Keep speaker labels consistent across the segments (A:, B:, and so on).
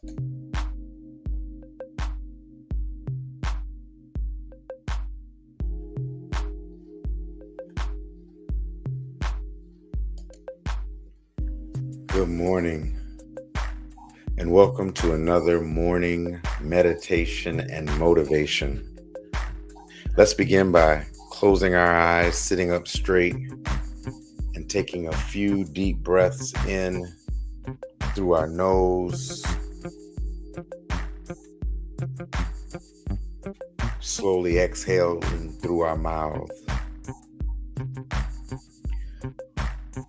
A: Good morning, and welcome to another morning meditation and motivation. Let's begin by closing our eyes, sitting up straight, and taking a few deep breaths in through our nose. Slowly exhaling through our mouth.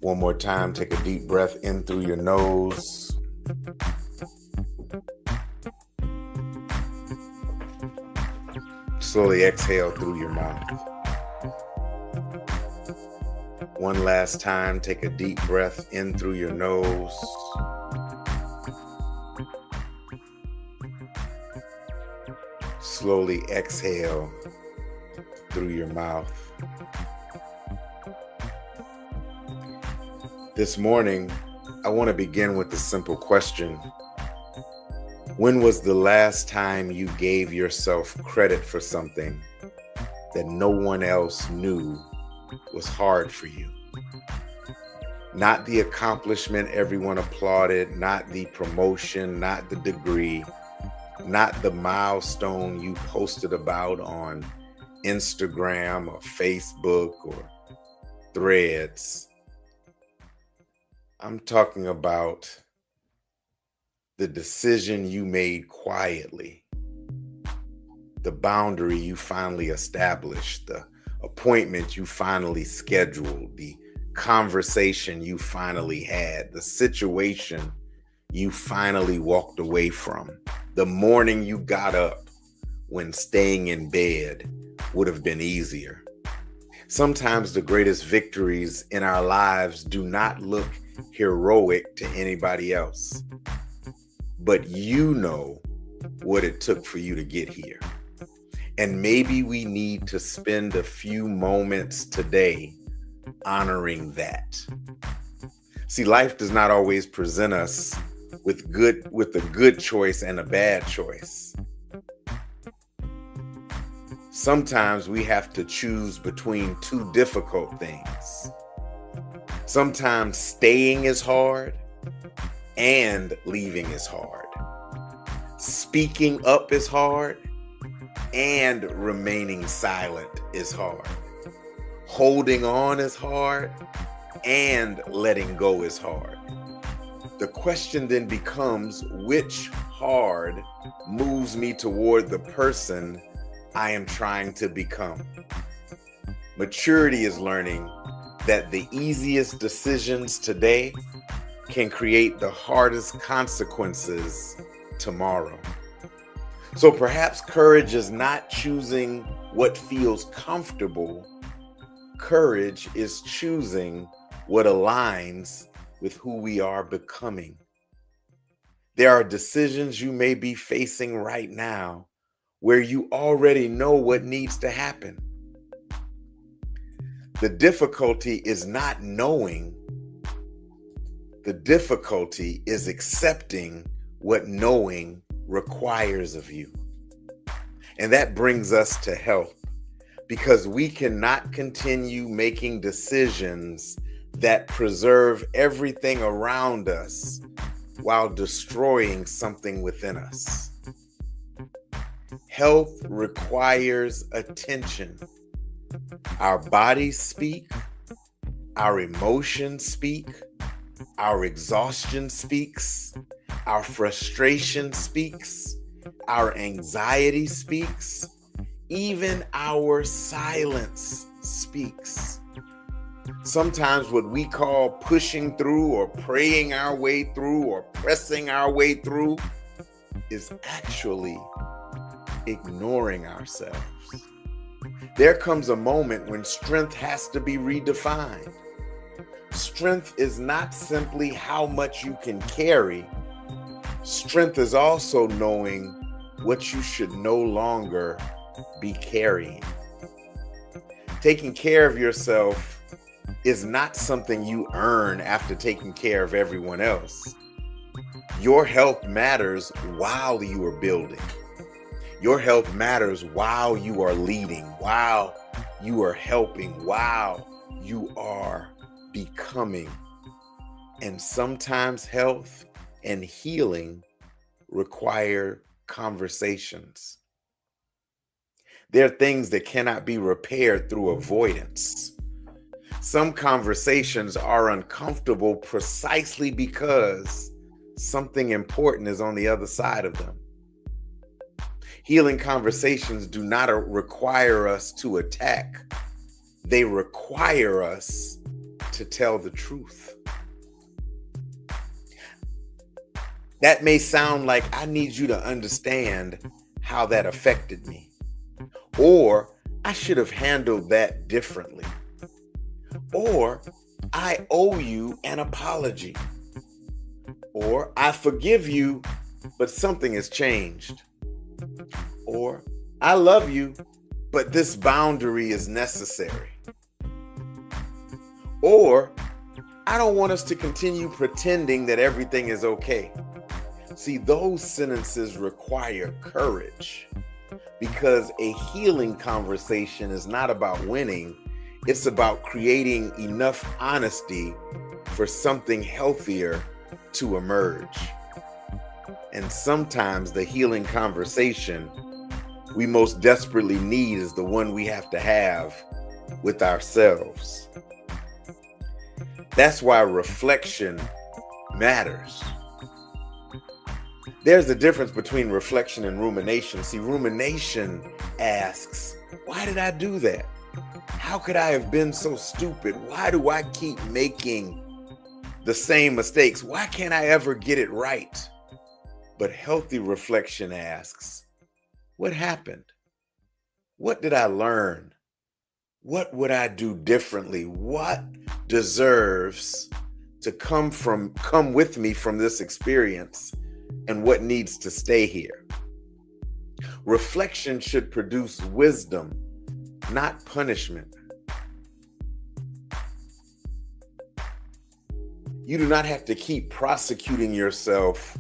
A: One more time, take a deep breath in through your nose. Slowly exhale through your mouth. One last time, take a deep breath in through your nose. Slowly exhale through your mouth. This morning, I want to begin with a simple question. When was the last time you gave yourself credit for something that no one else knew was hard for you? Not the accomplishment everyone applauded, not the promotion, not the degree, not the milestone you posted about on Instagram or Facebook or Threads. I'm talking about the decision you made quietly, the boundary you finally established, the appointment you finally scheduled, the conversation you finally had, the situation you finally walked away from, the morning you got up when staying in bed would have been easier. Sometimes the greatest victories in our lives do not look heroic to anybody else, but you know what it took for you to get here. And maybe we need to spend a few moments today honoring that. See, life does not always present us with a good choice and a bad choice. Sometimes we have to choose between two difficult things. Sometimes staying is hard and leaving is hard. Speaking up is hard and remaining silent is hard. Holding on is hard and letting go is hard. The question then becomes, which hard moves me toward the person I am trying to become? Maturity is learning that the easiest decisions today can create the hardest consequences tomorrow. So perhaps courage is not choosing what feels comfortable. Courage is choosing what aligns with who we are becoming. There are decisions you may be facing right now where you already know what needs to happen. The difficulty is not knowing. The difficulty is accepting what knowing requires of you. And that brings us to health, because we cannot continue making decisions that preserve everything around us while destroying something within us. Health requires attention. Our bodies speak, our emotions speak, our exhaustion speaks, our frustration speaks, our anxiety speaks, even our silence speaks. Sometimes what we call pushing through or praying our way through or pressing our way through is actually ignoring ourselves. There comes a moment when strength has to be redefined. Strength is not simply how much you can carry. Strength is also knowing what you should no longer be carrying. Taking care of yourself is not something you earn after taking care of everyone else. Your health matters while you are building. Your health matters while you are leading, while you are helping, while you are becoming. And sometimes health and healing require conversations. There are things that cannot be repaired through avoidance. Some conversations are uncomfortable precisely because something important is on the other side of them. Healing conversations do not require us to attack. They require us to tell the truth. That may sound like I need you to understand how that affected me, or I should have handled that differently, or I owe you an apology, or I forgive you, but something has changed, or I love you, but this boundary is necessary, or I don't want us to continue pretending that everything is okay. See, those sentences require courage, because a healing conversation is not about winning. It's about creating enough honesty for something healthier to emerge. And sometimes the healing conversation we most desperately need is the one we have to have with ourselves. That's why reflection matters. There's a difference between reflection and rumination. See, rumination asks, why did I do that? How could I have been so stupid? Why do I keep making the same mistakes? Why can't I ever get it right? But healthy reflection asks, what happened? What did I learn? What would I do differently? What deserves to come with me from this experience? And what needs to stay here? Reflection should produce wisdom, not punishment. You do not have to keep prosecuting yourself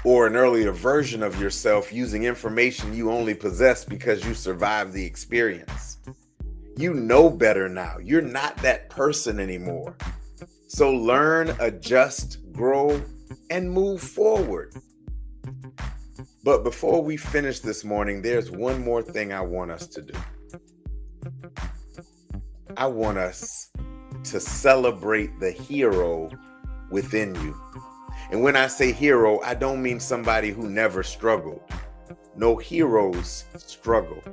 A: or an earlier version of yourself using information you only possess because you survived the experience. You know better now. You're not that person anymore. So learn, adjust, grow, and move forward. But before we finish this morning, there's one more thing I want us to do. I want us to celebrate the hero within you. And when I say hero, I don't mean somebody who never struggled. No, heroes struggle.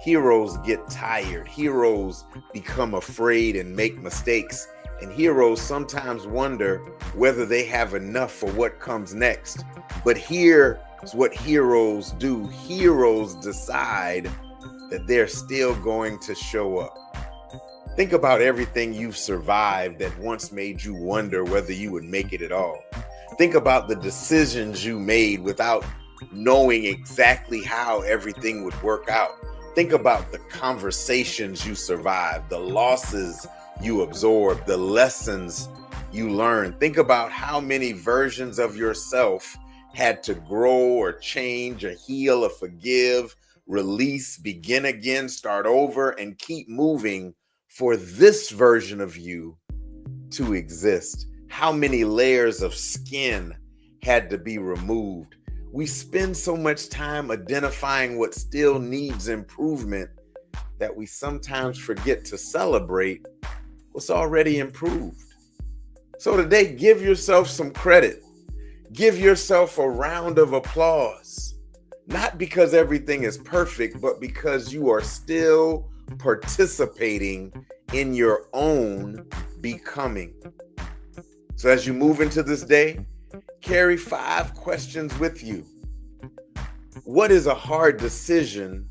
A: Heroes get tired. Heroes become afraid and make mistakes. And heroes sometimes wonder whether they have enough for what comes next. But here's what heroes do. Heroes decide that they're still going to show up. Think about everything you've survived that once made you wonder whether you would make it at all. Think about the decisions you made without knowing exactly how everything would work out. Think about the conversations you survived, the losses you absorbed, the lessons you learned. Think about how many versions of yourself had to grow or change or heal or forgive, release, begin again, start over, and keep moving for this version of you to exist. How many layers of skin had to be removed? We spend so much time identifying what still needs improvement that we sometimes forget to celebrate what's already improved. So today, give yourself some credit. Give yourself a round of applause. Not because everything is perfect, but because you are still participating in your own becoming. So as you move into this day, carry 5 questions with you. What is a hard decision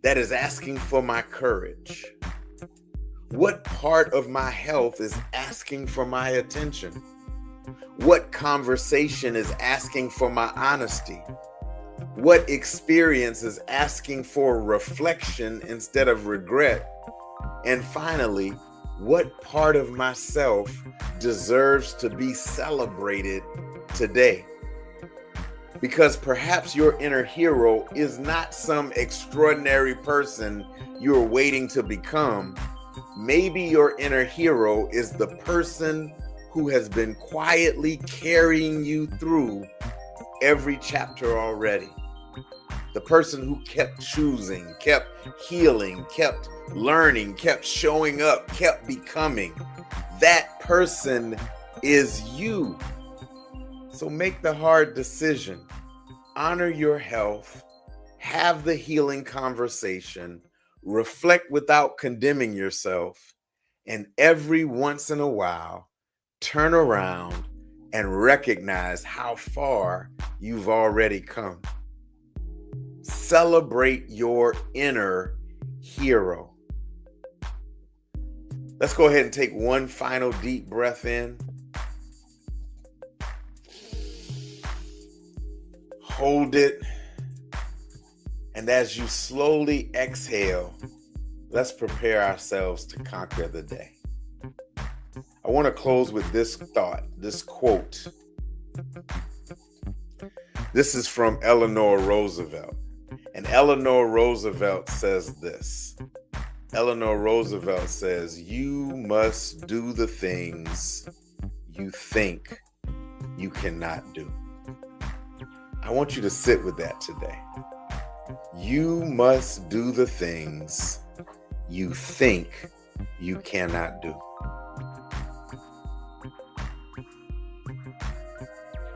A: that is asking for my courage? What part of my health is asking for my attention? What conversation is asking for my honesty? What experience is asking for reflection instead of regret? And finally, what part of myself deserves to be celebrated today. Because perhaps your inner hero is not some extraordinary person you're waiting to become. Maybe your inner hero is the person who has been quietly carrying you through every chapter already. The person who kept choosing, kept healing, kept learning, kept showing up, kept becoming. That person is you. So make the hard decision. Honor your health. Have the healing conversation. Reflect without condemning yourself. And every once in a while, turn around and recognize how far you've already come. Celebrate your inner hero. Let's go ahead and take one final deep breath in. Hold it. And as you slowly exhale, let's prepare ourselves to conquer the day. I want to close with this thought, this quote. This is from Eleanor Roosevelt. And Eleanor Roosevelt says this. Eleanor Roosevelt says, "You must do the things you think you cannot do." I want you to sit with that today. You must do the things you think you cannot do.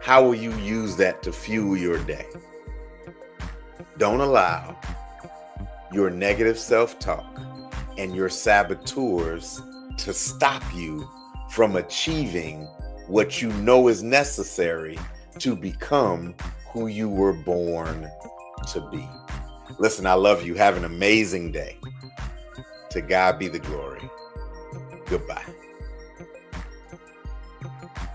A: How will you use that to fuel your day? Don't allow your negative self-talk and your saboteurs to stop you from achieving what you know is necessary to become who you were born to be. Listen, I love you. Have an amazing day. To God be the glory. Goodbye.